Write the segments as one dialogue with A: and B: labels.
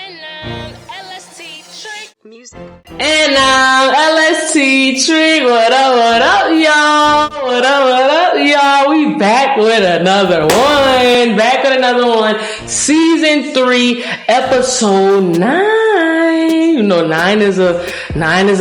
A: And now L.S.T. Trick, what up, y'all? What up, y'all? We back with another one. Season 3, episode 9. You know, 9 is a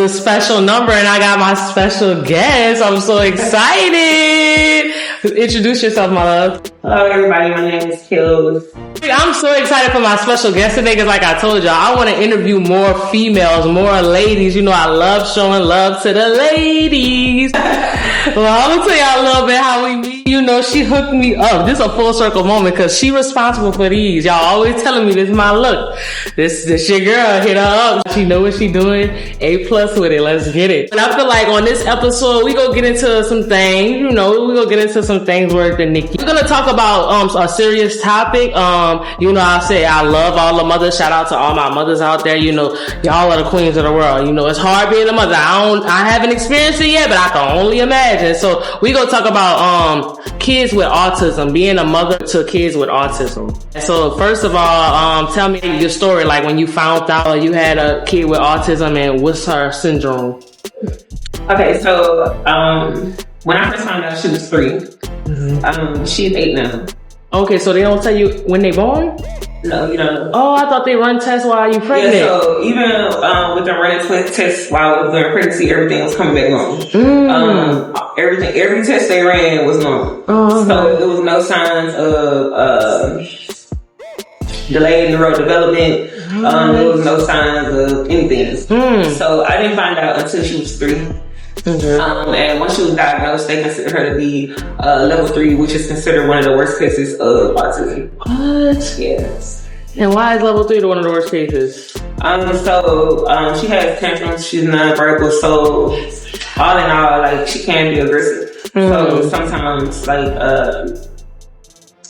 A: special number, and I got my special guest. I'm so excited. Introduce yourself, my love.
B: Hello, everybody. My name is Kills.
A: I'm so excited for my special guest today because, like I told y'all, I want to interview more females, more ladies. You know, I love showing love to the ladies. Well, I'm going to tell y'all a little bit how we meet. You know, she hooked me up. This is a full circle moment because she responsible for these. Y'all always telling me this is my look. This your girl. Hit her up. She know what she doing. A+ with it. Let's get it. And I feel like on this episode, we gonna get into some things. You know, we gonna get into some things worth the Nikki. We're gonna talk about a serious topic. You know, I say I love all the mothers. Shout out to all my mothers out there. You know, y'all are the queens of the world. You know, it's hard being a mother. I haven't experienced it yet, but I can only imagine. So we gonna talk about kids with autism, being a mother to kids with autism. So first of all, tell me your story, like when you found out you had a kid with autism and what's her syndrome?
B: Okay, so when I first found out she was 3, she's 8 now.
A: Okay, so they don't tell you when they born?
B: No, you don't know.
A: Oh, I thought they run tests while you pregnant.
B: Yeah, so even with them running tests while I was during pregnancy, everything was coming back normal. Every test they ran was normal.
A: Oh,
B: so there was no signs of delayed neurodevelopment. There was no signs of anything. So I didn't find out until she was 3. And once she was diagnosed, they consider her to be level 3, which is considered one of the worst cases of autism.
A: What?
B: Yes.
A: And why is level 3 one of the worst cases?
B: So she has tantrums. She's non-verbal. So all in all, like, she can be aggressive. So sometimes, like,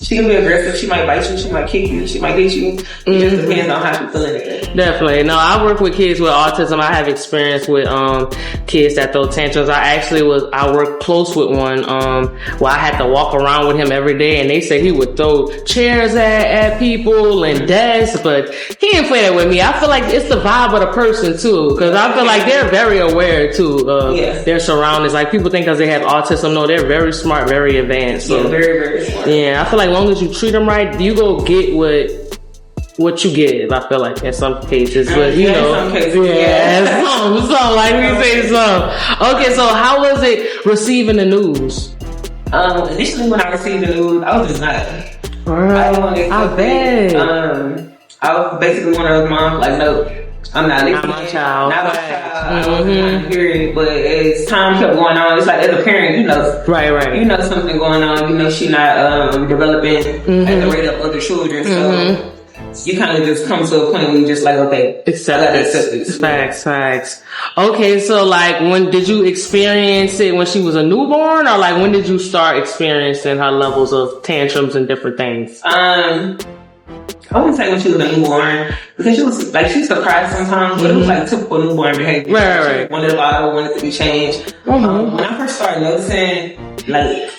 B: she can be aggressive. She might bite you. She might kick you. She might hit you. It just depends on how she's feeling it.
A: Definitely. No, I work with kids with autism. I have experience with kids that throw tantrums. I work close with one where I had to walk around with him every day, and they said he would throw chairs at people and desks, but he didn't play that with me. I feel like it's the vibe of the person too, because I feel like they're very aware too of their surroundings. Like, people think because they have autism, no, they're very smart, very advanced. So,
B: yeah, very, very smart.
A: Yeah, I feel like as long as you treat them right, you go get what you give. I feel like in some cases, but you know,
B: in some cases,
A: some like we say some. Okay, so how was it receiving the news?
B: Initially, when I received the news, I was just not.
A: I bet.
B: I was basically one of those moms like, no, I'm not listening.
A: Not my child.
B: I wasn't hearing, but as time kept going on, it's like, as a parent, you know,
A: right,
B: you know something going on. You know she not developing at the rate of other children, so you kind of just come to a point where you just like, okay, accept this.
A: Facts. Okay, so like, when did you experience it? When she was a newborn, or like when did you start experiencing her levels of tantrums and different things?
B: I wouldn't say when she was a newborn, because she was like, she surprised sometimes, but it was like typical newborn behavior.
A: Right.
B: Wanted a bottle, wanted to be changed. When I first started noticing like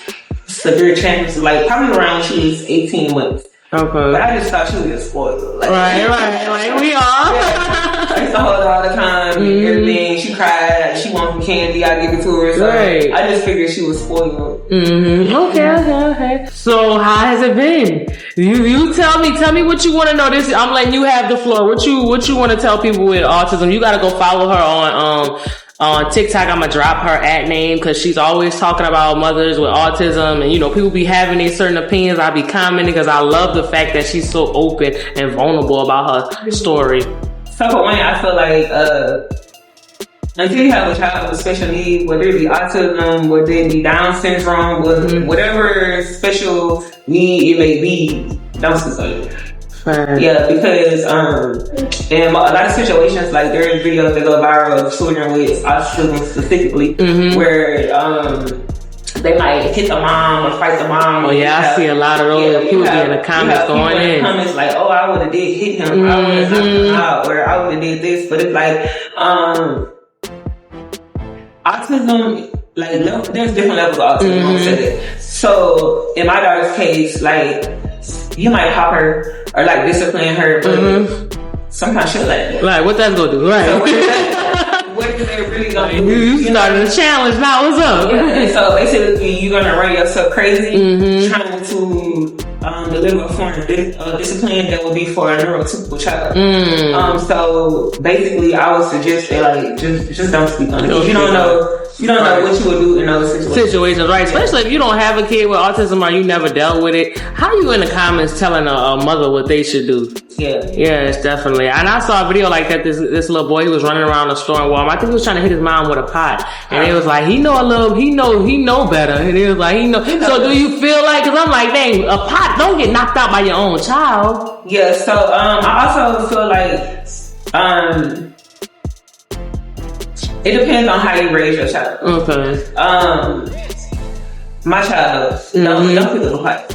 B: severe changes, like probably around when she was 18 months.
A: Okay.
B: But I just thought she was just spoiled. Like,
A: right. Like we are.
B: I used to hold her all the time, everything. She cried, she wanted candy, I give it to her. So I just figured she was spoiled.
A: Okay. So how has it been? You tell me what you want to know. This, I'm letting you have the floor. What you want to tell people with autism? You got to go follow her on TikTok. I'm gonna drop her @name because she's always talking about mothers with autism, and you know, people be having these certain opinions. I be commenting because I love the fact that she's so open and vulnerable about her story.
B: So for one, I feel like until you have a child with special needs, whether it be autism, whether it be Down syndrome, whatever special need it may be, don't suicide. Yeah, because in a lot of situations, like there are videos that go viral of children with autism specifically, where they might hit the mom or fight the mom.
A: Oh yeah, I see a lot of those people in the comments going in.
B: Comments like, "Oh, I would have did hit him, I would have knocked him out, or I would have did this." But it's like autism. Like, there's different levels of autism. I'm saying that. So in my daughter's case, like, you might pop her or like discipline her, but some kind of shit like that.
A: Like, what that's gonna do? Right.
B: So what is they really gonna do?
A: You started a challenge. Now what's up?
B: Yeah, and so basically, you're gonna run yourself crazy trying to deliver a form of discipline that will be for a neurotypical child. So basically, I would suggest that like just don't speak on it. You don't know what you would do in those situations.
A: Right? Especially if you don't have a kid with autism or you never dealt with it. How are you in the comments telling a mother what they should do?
B: Yeah,
A: it's definitely. And I saw a video like that. This little boy, he was running around the store in Walmart. I think he was trying to hit his mom with a pot, and it was like he know better. And it was like he know. So do you feel like? Because I'm like, dang, a pot don't get knocked out by your own child.
B: Yeah. So I also feel like it depends on how you raise your child.
A: Okay.
B: My child, don't pick up a pot.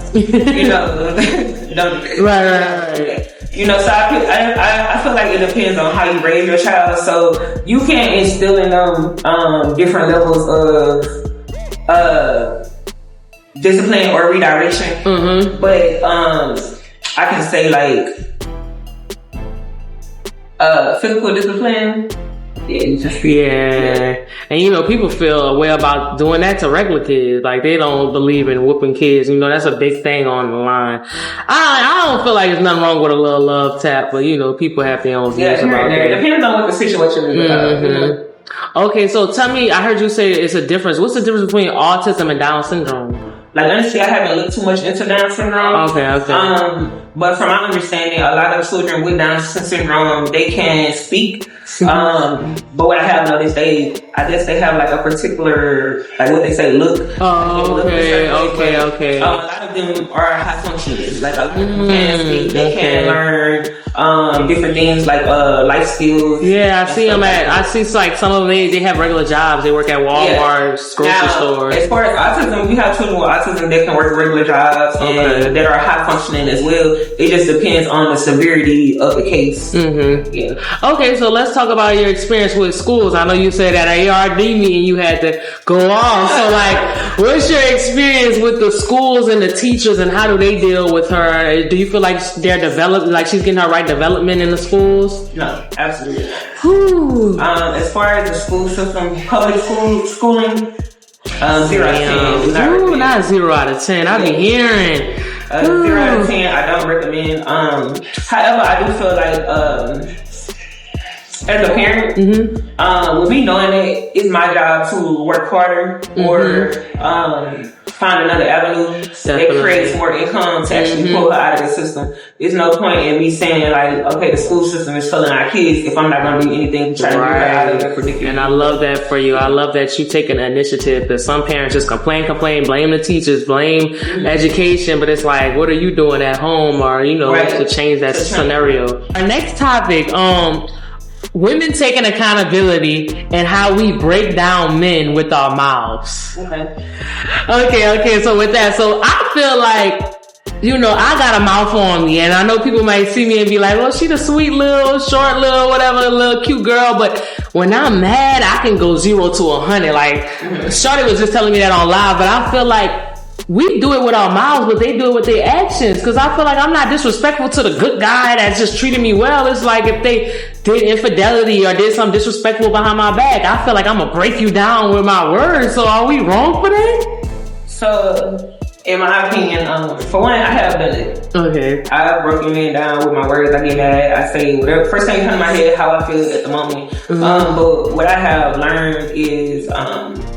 B: Don't.
A: Right.
B: So I feel like it depends on how you raise your child. So you can instill in them different levels of discipline or redirection. But I can say like physical discipline. Yeah.
A: And people feel a way about doing that to regular kids. Like they don't believe in whooping kids. That's a big thing on the line. I don't feel like there's nothing wrong with a little love tap, but people have their own views about that.
B: It depends on what the situation is about.
A: Okay, so tell me, I heard you say it's a difference. What's the difference between autism and Down syndrome?
B: Like, honestly, I haven't looked too much into Down syndrome.
A: Okay.
B: But from my understanding, a lot of children with Down syndrome, they can speak. But what I have noticed, I guess they have like a particular, like what they say, look.
A: Okay.
B: A lot of them are high functioning. Like a lot of them can speak, they can learn different things like life skills.
A: Yeah, I see them I see like some of them, they have regular jobs. They work at Walmart, grocery stores.
B: As far as autism, we have children with autism that can work regular jobs and that are high functioning as well. It just depends on the severity of the case.
A: Okay, so let's talk about your experience with schools. I know you said at a ARD meeting you had to go off. So like, what's your experience with the schools and the teachers and how do they deal with her? Do you feel like they're developing, like she's getting her right development in the schools?
B: No, absolutely not. As far as the school system, public schooling, 0 out of 10.
A: Not 0 out of 10. I be hearing
B: 0 out of 10. I don't recommend. However, I do feel like as a parent, with me knowing that it's my job to work harder or find another avenue that creates more income to actually pull her out of the system. There's no point in me saying like, okay, the school system is failing our kids if I'm not going to do anything to try to get her out of that predicament.
A: And I love that for you. I love that you take an initiative, because some parents just complain, blame the teachers, blame education, but it's like, what are you doing at home or, to change that scenario? Our next topic, women taking accountability and how we break down men with our mouths. Okay. So with that, so I feel like, I got a mouth on me, and I know people might see me and be like, well, she the sweet little, short little, whatever, little cute girl, but when I'm mad, I can go 0 to 100. Like, Shorty was just telling me that on live, but I feel like we do it with our mouths, but they do it with their actions. Because I feel like I'm not disrespectful to the good guy that's just treating me well. It's like if they did infidelity or did something disrespectful behind my back, I feel like I'm going to break you down with my words. So are we wrong for that?
B: So, in my opinion, for one, I have done it.
A: Okay.
B: I've broken men down with my words. I get mad. I say whatever. First thing comes to my head, how I feel at the moment. But what I have learned is,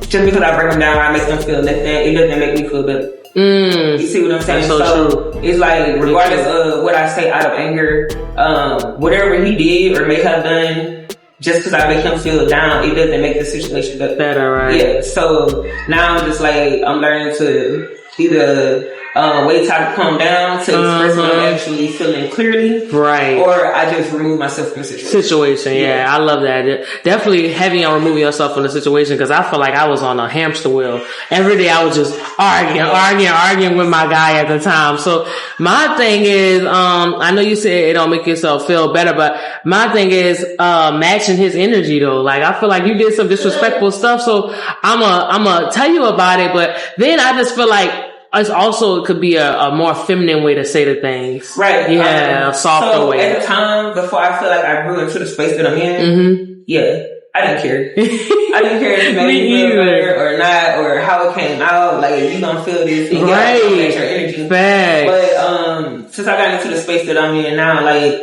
B: just because I break them down, I make them feel less than, it doesn't make me feel better. You see what I'm saying?
A: That's so true.
B: It's like, regardless of what I say out of anger, whatever he did or may have done, just because I make him feel down, it doesn't make the situation better.
A: Right?
B: Yeah. So now I'm just like, I'm learning to either wait till I calm down to express what I'm actually feeling clearly,
A: right?
B: Or I just remove myself from the situation.
A: Yeah, I love that. Definitely heavy on removing yourself from the situation, because I feel like I was on a hamster wheel. Every day I was just arguing with my guy at the time. So my thing is, I know you said it don't make yourself feel better, but my thing is matching his energy though. Like, I feel like you did some disrespectful stuff, so I'm a tell you about it, but then I just feel like it's also, it could be a more feminine way to say the things.
B: Right.
A: Yeah, a softer way.
B: At the time, before I feel like I grew into the space that I'm in, yeah, I didn't care. I didn't care if it made me feel better or not, or how it came out. Like, you gonna feel this. And
A: right.
B: Your energy.
A: Facts.
B: But, since I got into the space that I'm in now, like,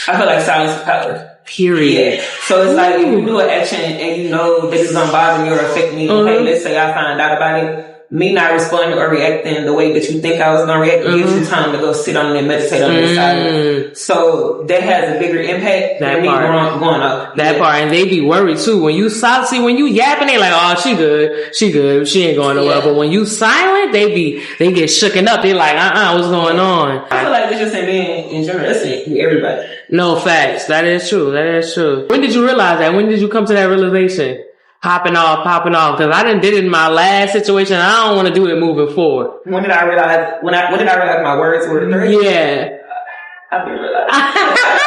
B: I feel like silence is power.
A: Period.
B: Yeah. So it's like, if you do an action and you know this is gonna bother me or affect me, okay, let's say I find out about it. Me not responding or reacting the way that you think I was going to react gives you time to go sit on it and meditate on the side. So that has a bigger impact than me going up.
A: That part. And they be worried too. When you see, when you yapping, they like, oh, she good. She ain't going nowhere. But when you silent, they get shooken up. They like, what's going on?
B: I feel like this just ain't being in general. That's it with everybody.
A: No, facts. That is true. When did you realize that? When did you come to that realization? Popping off, because I did it in my last situation. And I don't want to do it moving forward.
B: When did I realize? When did I realize my words were the three?
A: Yeah,
B: I've been realizing.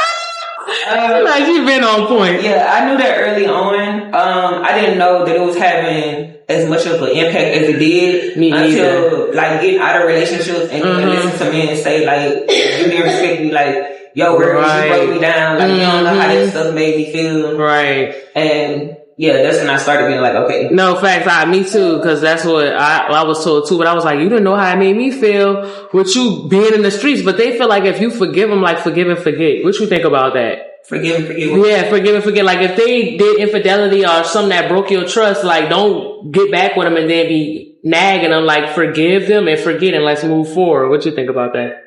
A: like you've been on point.
B: Yeah, I knew that early on. I didn't know that it was having as much of an impact as it did until like getting out of relationships and listen to men and say like, you didn't respect me, like, yo, girl, you broke me down, like you don't know how that stuff made me feel,
A: right?
B: And yeah, that's when I started being like, okay.
A: No, facts. Me too, because that's what I was told too. But I was like, you didn't know how it made me feel with you being in the streets. But they feel like if you forgive them, like forgive and forget. What you think about that?
B: Forgive and forget.
A: Yeah, forgive and forget. Like if they did infidelity or something that broke your trust, like don't get back with them and then be nagging them. Like forgive them and forget and let's move forward. What you think about that?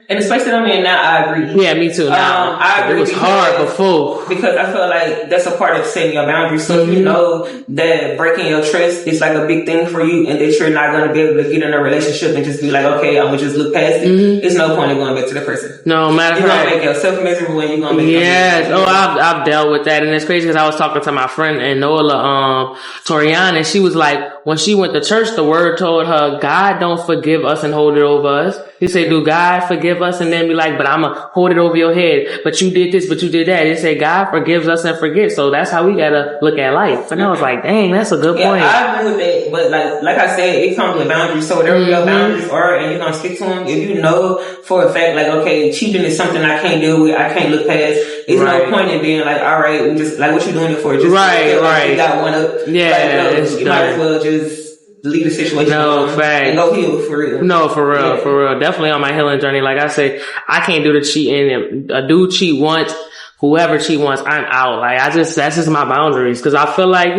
B: In the space that I'm in now, I agree.
A: Yeah, me too. Now,
B: I agree.
A: It was hard before.
B: Because I feel like that's a part of setting your boundaries. So if you know that breaking your trust is like a big thing for you and that you're not going to be able to get in a relationship and just be like, okay, I'm going to just look past it. There's no point in going back to the person.
A: No matter
B: you're going to make yourself miserable and you're going to make
A: yes. Oh, I've dealt with that. And it's crazy because I was talking to my friend Enola, Torian, and she was like, when she went to church, the word told her, God don't forgive us and hold it over us. He said, do God forgive us? And then be like, but I'm going to hold it over your head. But you did this, but you did that. He said, God forgives us and forget. So that's how we got to look at life. And I was like, dang, that's a good point.
B: I agree with that. But like I said, it comes with boundaries. So whatever your boundaries are and you're going to stick to them, if you know for a fact, like, okay, cheating is something I can't deal with, I can't look past. It's no point in being like, all right, we just, like, what you doing it for? Just
A: right.
B: Like you got one up.
A: Yeah.
B: Like, you might as well just leave the situation and go heal for real.
A: No, for real. Definitely on my healing journey. Like I say, I can't do the cheating. A dude cheat once, whoever cheat once, I'm out. Like that's just my boundaries. Cause I feel like,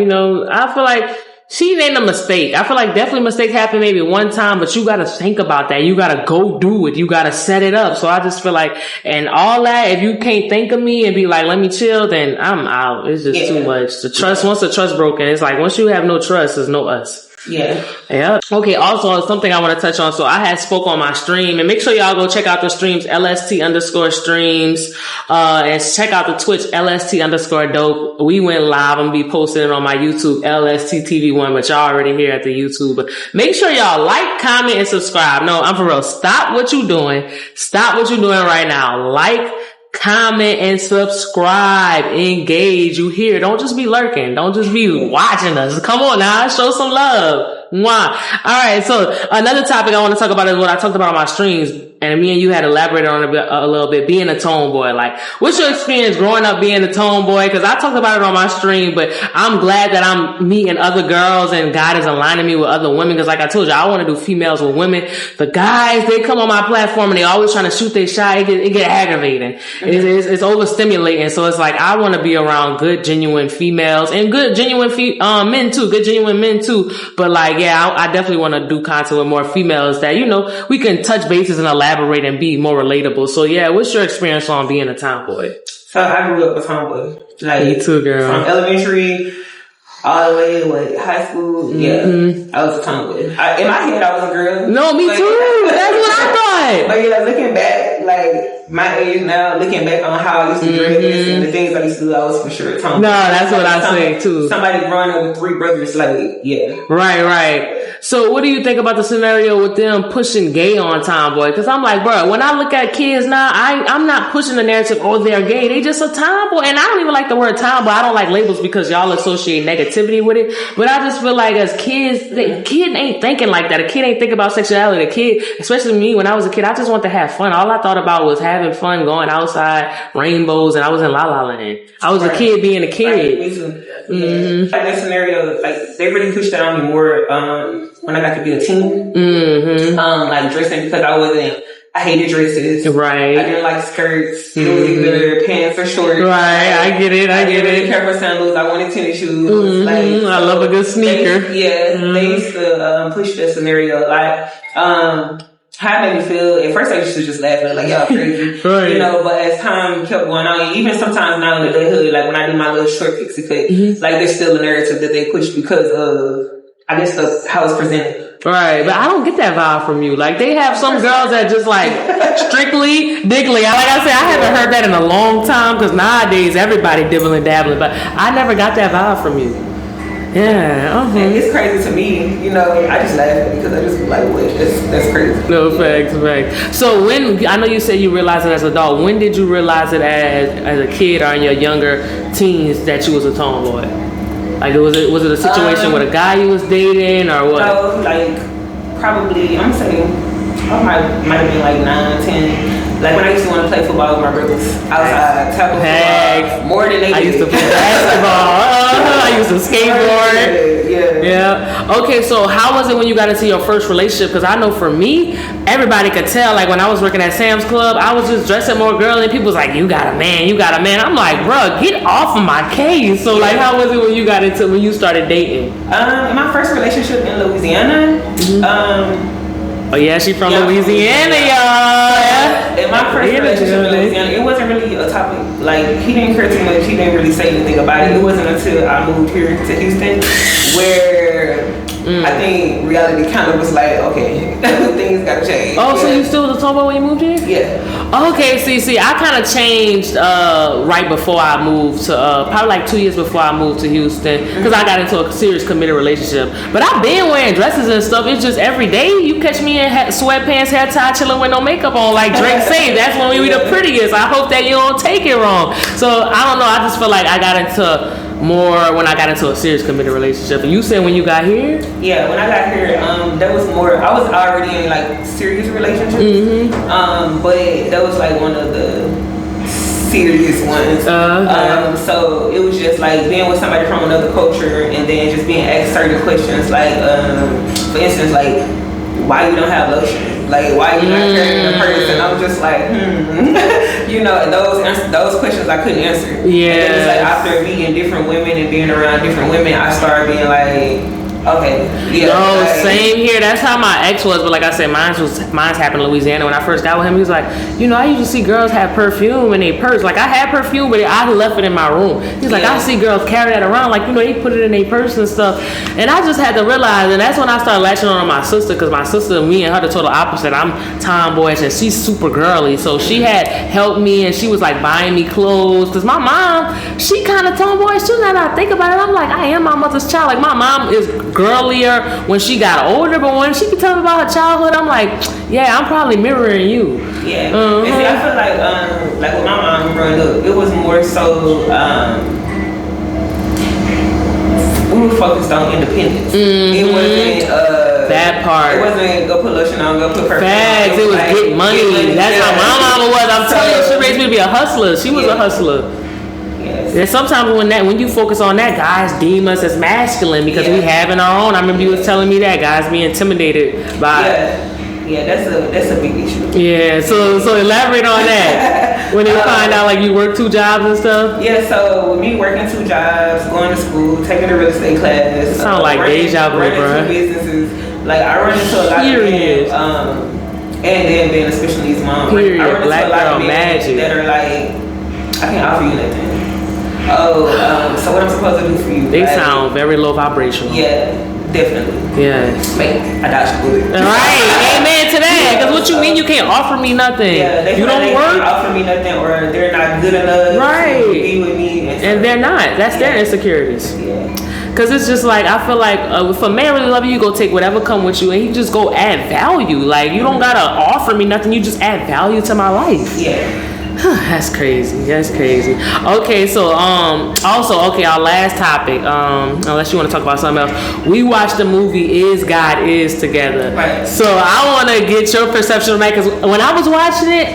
A: cheating ain't a mistake. I feel like definitely mistakes happen maybe one time, but you gotta think about that. You gotta go do it. You gotta set it up. So I just feel like, and all that, if you can't think of me and be like, let me chill, then I'm out. It's just too much. The trust, once the trust broken, it's like, once you have no trust, there's no us.
B: Yeah.
A: Okay. Also, something I want to touch on. So I had spoke on my stream, and make sure y'all go check out the streams, L.S.T_streams, and check out the Twitch, L.S.T_dope. We went live. I'm gonna be posting it on my YouTube, L.S.T TV1, but y'all already here at the YouTube. But make sure y'all like, comment, and subscribe. No, I'm for real. Stop what you doing. Stop what you're doing right now. Like, comment, and subscribe. Engage. You here. Don't just be lurking. Don't just be watching us. Come on now. Show some love. Mwah. Alright, so another topic I want to talk about is what I talked about on my streams, and me and you had elaborated on it a little bit, being a tomboy. Like, what's your experience growing up being a tomboy? Because I talked about it on my stream, but I'm glad that I'm meeting other girls and God is aligning me with other women. Because like I told you, I want to do females with women. The guys, they come on my platform and they always trying to shoot their shot. It get aggravating. It's overstimulating. So it's like, I want to be around good, genuine females and good, genuine men too. Good, genuine men too. But like, yeah, I definitely want to do content with more females that, we can touch bases and elaborate and be more relatable. So yeah, what's your experience on being a tomboy?
B: So I grew up a tomboy. Like,
A: me too, girl.
B: From elementary all the way to high school. Yeah, I was a tomboy. In my head, I was a girl.
A: No, me too. That's what I thought.
B: But yeah, looking back, like my age now, looking back on how I used to dress and the things I used to do, I was for sure a tomboy.
A: No, that's what I say too.
B: Somebody growing up with 3 brothers, like, yeah.
A: Right. So what do you think about the scenario with them pushing gay on Tomboy? Because I'm like, bro, when I look at kids now, I'm not pushing the narrative, oh, they're gay. They just a tomboy. And I don't even like the word tomboy. I don't like labels because y'all associate negativity with it. But I just feel like as kids, the kid ain't thinking like that. A kid ain't thinking about sexuality. A kid, especially me, when I was a kid, I just want to have fun. All I thought about was having fun, going outside, rainbows, and I was in La La Land. I was a kid being a kid.
B: Me too. Mm-hmm. Like that scenario, like they really pushed that on me more when I got to be a teen.
A: Mm-hmm.
B: Like dressing because I hated dresses.
A: Right.
B: I didn't like skirts. It was either pants or shorts.
A: Right. I get it. I
B: didn't care for sandals. I wanted tennis shoes.
A: Mm-hmm. Like, I love a good sneaker.
B: They used to push that scenario. Like, how it made me feel. At first, I used to just laugh at it, like, y'all crazy.
A: Right.
B: You know, but as time kept going on, even sometimes now in the adulthood, like when I do my little short pixie cut, like there's still a narrative that they push because of, I guess, how it's presented.
A: Right, but I don't get that vibe from you. Like, they have some girls that just like strictly diggly. Like I said, I haven't heard that in a long time because nowadays everybody dibbling dabbling, but I never got that vibe from you. Yeah,
B: and it's crazy to me, you know. I just laugh at it because I just be like, "What? That's crazy."
A: No, facts. So when I know you said you realized it as an adult, when did you realize it as a kid or in your younger teens that you was a tomboy? Like, was it a situation with a guy you was dating or what?
B: No, like probably I'm saying I might have been like 9, 10. Like when I used to want to play football with my brothers outside, tackle football, more than they did.
A: I used to play basketball. I used to skateboard. Yeah. Okay, so how was it when you got into your first relationship? Because I know for me, everybody could tell. Like when I was working at Sam's Club, I was just dressing more girly, and people was like, "You got a man, you got a man." I'm like, "Bro, get off of my case." So like, how was it when you started dating?
B: In my first relationship in Louisiana.
A: Oh yeah, she from Louisiana, y'all.
B: In my first relationship in Louisiana, it wasn't really a topic. Like, he didn't care too much. He didn't really say anything about it. It wasn't until I moved here to Houston where I think reality kind of was like, okay, things gotta change.
A: Oh, so you still was a tomboy when you moved here?
B: Yeah.
A: Okay, see, I kind of changed right before I moved to, probably like 2 years before I moved to Houston, because I got into a serious committed relationship. But I've been wearing dresses and stuff. It's just every day you catch me in sweatpants, hair tie, chilling with no makeup on, like Drake say. That's when we the prettiest. I hope that you don't take it wrong. So I don't know. I just feel like I got into more when I got into a serious committed relationship. And you said when you got here?
B: Yeah, when I got here, that was more, I was already in like serious relationships. But that was like one of the serious ones. So it was just like being with somebody from another culture and then just being asked certain questions, like for instance, like why you don't have lotion, like why you not carrying a purse, and I'm just like you know, and those questions I couldn't answer.
A: Yeah.
B: And then it's like after meeting different women and being around different women, I started being like, okay, yeah.
A: No, same here. That's how my ex was, but like I said, mine's happened in Louisiana. When I first got with him, he was like, you know, I usually see girls have perfume in their purse. Like I had perfume, but I left it in my room. He's like, I see girls carry that around, like, you know, they put it in their purse and stuff. And I just had to realize, and that's when I started latching on my sister, because my sister, me and her, the total opposite. I'm tomboyish and she's super girly, so she had helped me and she was like buying me clothes. Because my mom, she kind of tomboyish too. Now that I think about it, I'm like, I am my mother's child. Like my mom is girlier when she got older, but when she could tell me about her childhood, I'm like, yeah, I'm probably mirroring you.
B: Yeah. And see, I feel like with my mom growing up, it was more so we were focused on independence. It wasn't
A: that part.
B: It wasn't go put lotion on, go put perfume
A: Facts.
B: on.
A: It was like, get money. That's how my mama was. I'm telling you, she raised me to be a hustler. She was a hustler. And sometimes when you focus on that, guys deem us as masculine because we having our own. I remember you was telling me that guys be intimidated by.
B: Yeah, that's a big issue.
A: Yeah, so elaborate on that. When they find out like you work 2 jobs and stuff.
B: Yeah, so with me working 2 jobs, going to school, taking a real estate class.
A: Sound like deja vu, bro.
B: 2 businesses. Like I run into a lot of men, and then being a special needs mom.
A: Period.
B: I run into
A: Black
B: a lot
A: girl
B: of men
A: magic.
B: that are like, I can't offer you nothing. So what I'm supposed to do for you?
A: They sound very low vibrational.
B: Yeah, definitely.
A: Yeah.
B: I dodged the bullet.
A: Right. Amen to that. Because what you mean you can't offer me nothing?
B: Yeah,
A: you don't work.
B: Can't offer me nothing, or they're not good enough to be with me.
A: And they're not. That's their insecurities.
B: Yeah.
A: Cause it's just like, I feel like if a man really love you, you go take whatever come with you, and he just go add value. Like, you don't gotta offer me nothing, you just add value to my life.
B: Yeah.
A: That's crazy. That's crazy. Okay, so also, okay, our last topic. Unless you want to talk about something else, we watched the movie "Is God Is" together.
B: Right.
A: So I want to get your perception of that, because when I was watching it,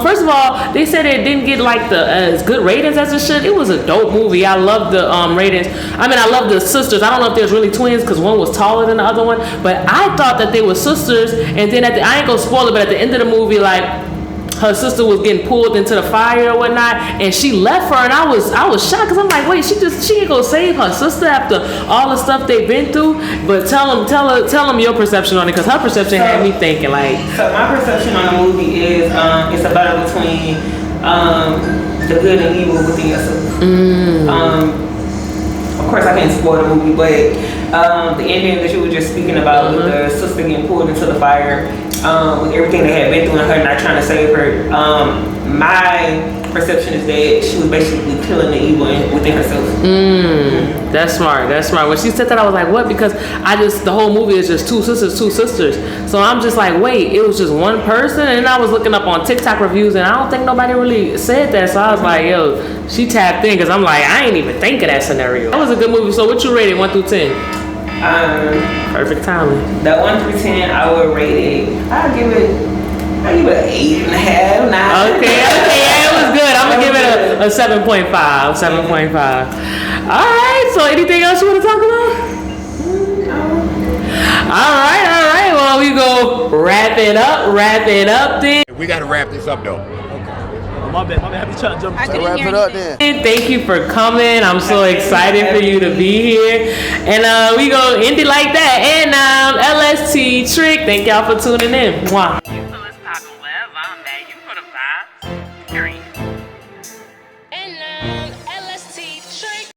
A: first of all, they said it didn't get like the as good ratings as it should. It was a dope movie. I love the ratings. I mean, I love the sisters. I don't know if there's really twins, because one was taller than the other one, but I thought that they were sisters. And then I ain't gonna spoil it, but at the end of the movie, like, her sister was getting pulled into the fire or whatnot, and she left her, and I was shocked, because I'm like, wait, she ain't gonna save her sister after all the stuff they've been through. But tell them your perception on it, because her perception had me thinking like.
B: So my perception on the movie is it's a battle between the good and evil within yourself. Of course, I can't spoil the movie, but the ending that you were just speaking about, with the sister getting pulled into the fire, with everything they had been through and her not trying to save her, my perception is that she was basically killing the evil within herself.
A: That's smart. That's smart. When she said that, I was like, what? Because the whole movie is just two sisters. So I'm just like, wait, it was just one person? And I was looking up on TikTok reviews, and I don't think nobody really said that. So I was like, yo, she tapped in, because I'm like, I ain't even think of that scenario. That was a good movie. So what you rated, 1 through 10? Perfect timing.
B: The 1 through 10, I would rate it. I give it an 8.5, 9.
A: Okay, yeah, it was good. I'm gonna give it a 7.5. 7.5. All right. So anything else you want to talk about? All right. Well, we go wrap it up then.
C: We gotta wrap this up though.
D: My bad. Have you trying to jump?
E: I didn't hear anything.
A: Thank you for coming. I'm so excited for you to be here. And we go end it like that. And L.S.T. Trick, thank y'all for tuning in. Mwah.